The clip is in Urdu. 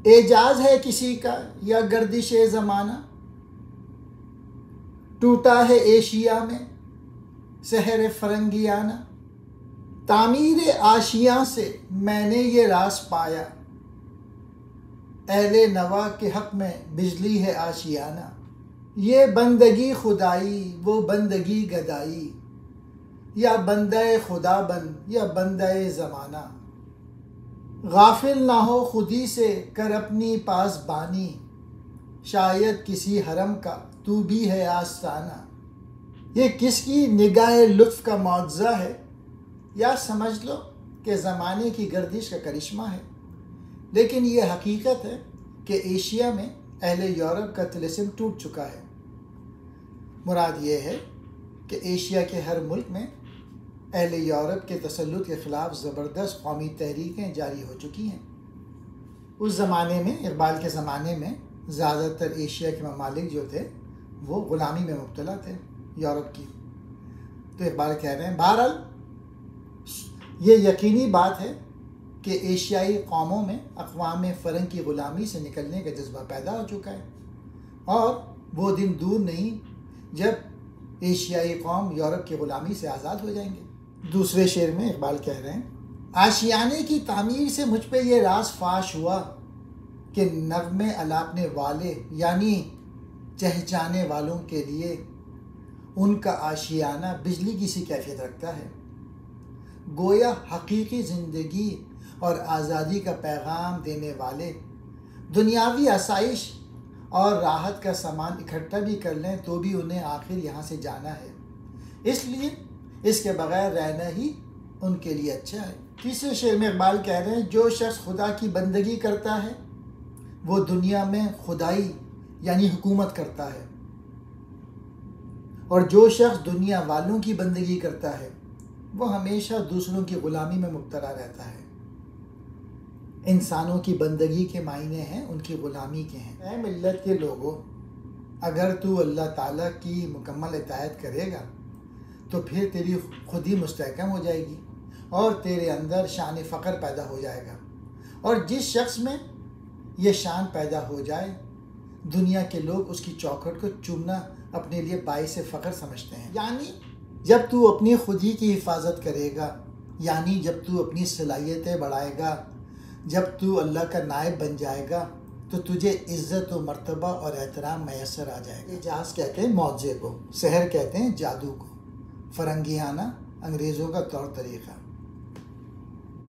اعجاز ہے کسی کا یا گردش زمانہ، ٹوٹا ہے ایشیا میں سحر فرنگیانہ، تعمیر آشیاں سے میں نے یہ راز پایا، اہل نوا کے حق میں بجلی ہے آشیانہ، یہ بندگی خدائی وہ بندگی گدائی، یا بندہ خدا بن یا بندہ زمانہ، غافل نہ ہو خودی سے کر اپنی پاسبانی، شاید کسی حرم کا تو بھی ہے آستانہ۔ یہ کس کی نگاہ لطف کا معجزہ ہے، یا سمجھ لو کہ زمانے کی گردش کا کرشمہ ہے، لیکن یہ حقیقت ہے کہ ایشیا میں اہل یورپ کا طلسم ٹوٹ چکا ہے۔ مراد یہ ہے کہ ایشیا کے ہر ملک میں اہل یورپ کے تسلط کے خلاف زبردست قومی تحریکیں جاری ہو چکی ہیں۔ اس زمانے میں، اقبال کے زمانے میں، زیادہ تر ایشیا کے ممالک جو تھے وہ غلامی میں مبتلا تھے یورپ کی۔ تو اقبال کہہ رہے ہیں بہرحال یہ یقینی بات ہے کہ ایشیائی قوموں میں اقوام فرنگ کی غلامی سے نکلنے کا جذبہ پیدا ہو چکا ہے، اور وہ دن دور نہیں جب ایشیائی قوم یورپ کی غلامی سے آزاد ہو جائیں گے۔ دوسرے شعر میں اقبال کہہ رہے ہیں آشیانے کی تعمیر سے مجھ پہ یہ راز فاش ہوا کہ نغمے الاپنے والے یعنی چہچانے والوں کے لیے ان کا آشیانہ بجلی کی سی کیفیت رکھتا ہے، گویا حقیقی زندگی اور آزادی کا پیغام دینے والے دنیاوی آسائش اور راحت کا سامان اکٹھا بھی کر لیں تو بھی انہیں آخر یہاں سے جانا ہے، اس لیے اس کے بغیر رہنا ہی ان کے لیے اچھا ہے۔ تیسرے شعر میں اقبال کہہ رہے ہیں جو شخص خدا کی بندگی کرتا ہے وہ دنیا میں خدائی یعنی حکومت کرتا ہے، اور جو شخص دنیا والوں کی بندگی کرتا ہے وہ ہمیشہ دوسروں کی غلامی میں مبتلا رہتا ہے۔ انسانوں کی بندگی کے معنی ہیں ان کی غلامی کے ہیں۔ اے ملت کے لوگوں، اگر تو اللہ تعالیٰ کی مکمل اطاعت کرے گا تو پھر تیری خود ہی مستحکم ہو جائے گی اور تیرے اندر شان فخر پیدا ہو جائے گا، اور جس شخص میں یہ شان پیدا ہو جائے دنیا کے لوگ اس کی چوکھٹ کو چومنا اپنے لیے باعث فخر سمجھتے ہیں۔ یعنی جب تو اپنی خودی کی حفاظت کرے گا، یعنی جب تو اپنی صلاحیتیں بڑھائے گا، جب تو اللہ کا نائب بن جائے گا تو تجھے عزت و مرتبہ اور احترام میسر آ جائے گا۔ اعجاز کہتے ہیں معجزے کو، سحر کہتے ہیں جادو کو، فرنگیانہ انگریزوں کا طور طریقہ۔